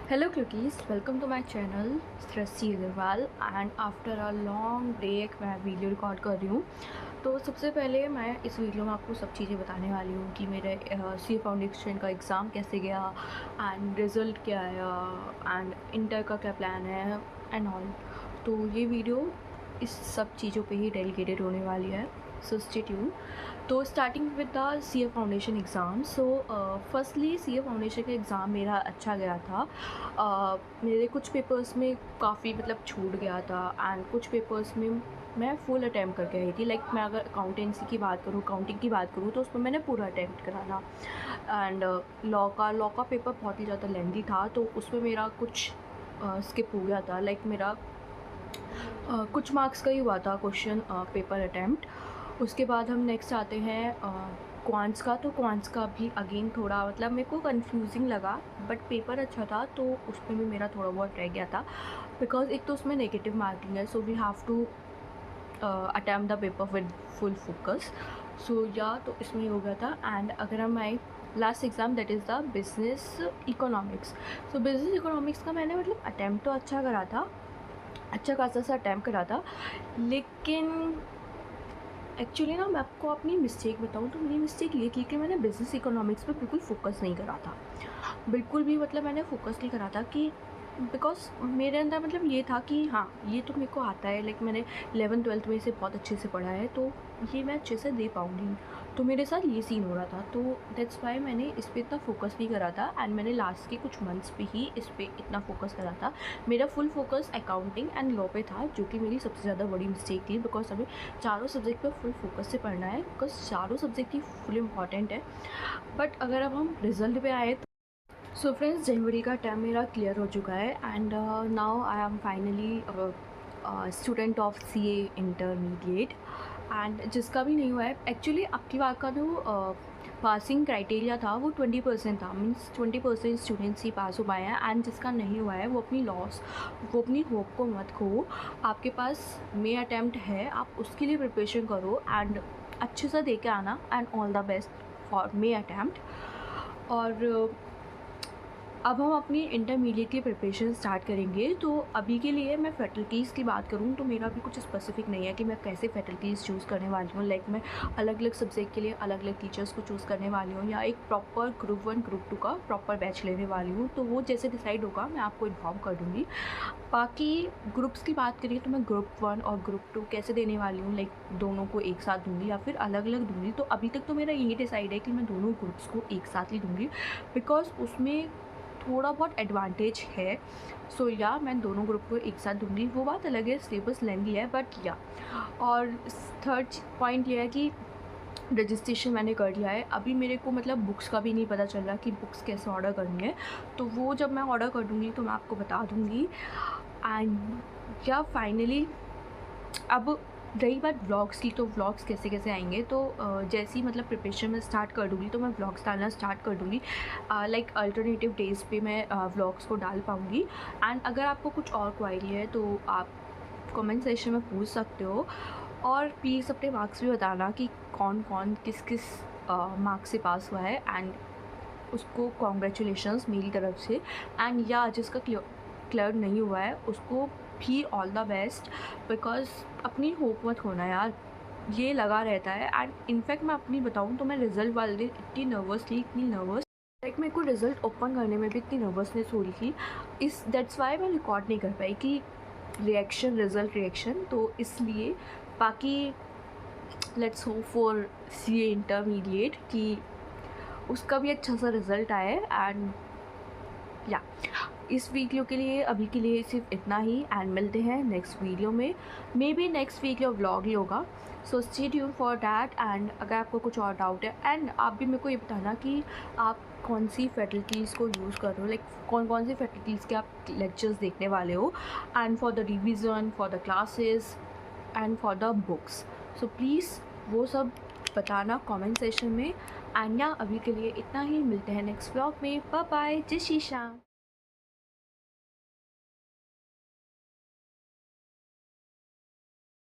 Hello cuties, welcome to my channel Srishti Agarwal and after a long break मैं video record कर रही हूँ। तो सबसे पहले मैं इस वीडियो में आपको सब चीज़ें बताने वाली हूँ कि मेरे सी फाउंडेशन का एग्ज़ाम कैसे गया एंड रिज़ल्ट क्या आया एंड इंटर का क्या प्लान है एंड ऑल। तो ये वीडियो इस सब चीज़ों पे ही डेडिकेटेड होने वाली है, सो स्टे ट्यून। तो starting with the C A foundation exam. So firstly C A foundation का एग्ज़ाम मेरा अच्छा गया था। मेरे कुछ पेपर्स में काफ़ी मतलब छूट गया था एंड कुछ पेपर्स में मैं फुल अटैम्प्ट करके आई थी। लाइक मैं अगर अकाउंटेंसी की बात करूँ, अकाउंटिंग की बात करूँ, तो उसमें मैंने पूरा अटैम्प्ट करा था। एंड लॉ का पेपर बहुत ही ज़्यादा लेंथी था, तो उसमें मेरा कुछ स्किप हो गया था। लाइक मेरा कुछ मार्क्स का ही हुआ था क्वेश्चन पेपर अटैम्प्ट। उसके बाद हम नेक्स्ट आते हैं क्वांट्स का। तो क्वांट्स का भी अगेन थोड़ा मतलब मेरे को कंफ्यूजिंग लगा, बट पेपर अच्छा था तो उसमें भी मेरा थोड़ा बहुत रह गया था। बिकॉज एक तो उसमें नेगेटिव मार्किंग है, so we have to attempt the paper with full focus. So या तो इसमें हो गया था। एंड अगर हम आए last exam, that is the business economics. So business economics का मैंने मतलब अटैम्प्ट तो अच्छा करा था, अच्छा खासा सा अटैम्प्ट करा था, लेकिन एक्चुअली ना मैं आपको अपनी मिस्टेक बताऊँ तो मेरी मिस्टेक ये थी कि मैंने बिज़नेस इकोनॉमिक्स पे बिल्कुल फ़ोकस नहीं करा था। बिल्कुल भी मतलब मैंने फ़ोकस नहीं करा था कि बिकॉज़ मेरे अंदर मतलब ये था कि हाँ, ये तो मेरे को आता है। लाइक मैंने 11th-12th में इसे बहुत अच्छे से पढ़ा है, तो ये मैं अच्छे से दे पाऊँगी। तो मेरे साथ ये सीन हो रहा था, तो दैट्स वाई मैंने इस पे इतना फ़ोकस नहीं करा था एंड मैंने लास्ट के कुछ मंथ्स पे ही इस पे इतना फ़ोकस करा था। मेरा full focus accounting and law पे था, जो कि मेरी सबसे ज़्यादा बड़ी मिस्टेक थी। बिकॉज़ हमें चारों सब्जेक्ट पे फुल फ़ोकस से पढ़ना है, बिकॉज़ चारों सब्जेक्ट ही फुल इम्पॉर्टेंट है। बट अगर अब हम रिज़ल्ट पे आए, सो फ्रेंड्स, जनवरी का टर्म मेरा क्लियर हो चुका है and now I am finally student of C A intermediate. And जिसका भी नहीं हुआ है, एक्चुअली अब की बार का जो पासिंग क्राइटेरिया था वो 20% था, मीन्स 20% स्टूडेंट्स ही पास हो पाए हैं। एंड जिसका नहीं हुआ है वो अपनी होप को मत खो। आपके पास मे अटैम्प्ट है, आप उसके लिए प्रिपरेशन करो एंड अच्छे से दे के आना and all the best for may attempt. और अब हम अपनी इंटरमीडिएट की प्रिपरेशन स्टार्ट करेंगे। तो अभी के लिए मैं फैकल्टीज़ की बात करूँ तो मेरा भी कुछ स्पेसिफिक नहीं है कि मैं कैसे फैकल्टीज़ चूज़ करने वाली हूँ। लाइक मैं अलग अलग सब्जेक्ट के लिए अलग अलग टीचर्स को चूज़ करने वाली हूँ, या एक प्रॉपर ग्रुप 1 ग्रुप 2 का प्रॉपर बैच लेने वाली हूँ। तो वो जैसे डिसाइड होगा मैं आपको इन्फॉर्म कर दूँगी। बाकी ग्रुप्स की बात करिए तो मैं ग्रुप 1 और ग्रुप 2 कैसे देने वाली हूँ, लाइक दोनों को एक साथ दूँगी या फिर अलग अलग दूँगी। तो अभी तक तो मेरा यही डिसाइड है कि मैं दोनों ग्रुप्स को एक साथ ही दूँगी, बिकॉज़ उसमें थोड़ा बहुत एडवांटेज है। सो या मैं दोनों ग्रुप को एक साथ दूँगी। वो बात अलग है, सिलेबस लेंथी है, बट या। और थर्ड पॉइंट ये है कि रजिस्ट्रेशन मैंने कर लिया है। अभी मेरे को मतलब बुक्स का भी नहीं पता चल रहा कि बुक्स कैसे ऑर्डर करनी है, तो वो जब मैं ऑर्डर कर दूँगी तो मैं आपको बता दूँगी। एंड या फाइनली अब रही बात व्लॉग्स की, तो व्लॉग्स कैसे कैसे आएंगे, तो जैसे ही मतलब प्रिपरेशन में स्टार्ट कर दूँगी तो मैं व्लॉग्स डालना स्टार्ट कर दूँगी। लाइक अल्टरनेटिव डेज़ पे मैं व्लॉग्स को डाल पाऊँगी। एंड अगर आपको कुछ और क्वायरी है तो आप कमेंट सेक्शन में पूछ सकते हो। और प्लीज़ अपने मार्क्स भी बताना कि कौन कौन किस किस मार्क्स से पास हुआ है, एंड उसको कॉन्ग्रेचुलेशंस मेरी तरफ से। एंड या जिसका क्लियर नहीं हुआ है उसको भी ऑल द बेस्ट, बिकॉज़ अपनी होप मत खोना यार, ये लगा रहता है। एंड इनफैक्ट मैं अपनी बताऊँ तो मैं रिज़ल्ट वाले दिन इतनी नर्वस थी, इतनी नर्वस, लाइक मेरे को रिज़ल्ट ओपन करने में भी इतनी नर्वसनेस हो रही थी। इस दैट्स वाई मैं रिकॉर्ड नहीं कर पाई कि रिज़ल्ट रिएक्शन, तो इसलिए। बाकी let's hope for C A intermediate कि उसका भी अच्छा सा रिज़ल्ट आए। एंड या इस वीडियो के लिए अभी के लिए सिर्फ इतना ही, एंड मिलते हैं नेक्स्ट वीडियो में। Maybe next video vlog ही होगा, so stay tuned for that. And अगर आपको कुछ और डाउट है, एंड आप भी मेरे को ये बताना कि आप कौन सी फैकल्टीज़ को यूज़ कर रहे हो, लाइक कौन कौन सी फैकल्टीज़ के आप लेक्चर्स देखने वाले हो, and for the revision, for the classes and for the books. So please वो सब बताना कमेंट सेशन में। एंड या अभी के लिए इतना ही, मिलते हैं नेक्स्ट व्लॉग में। बाय बाय, जय श्री श्याम।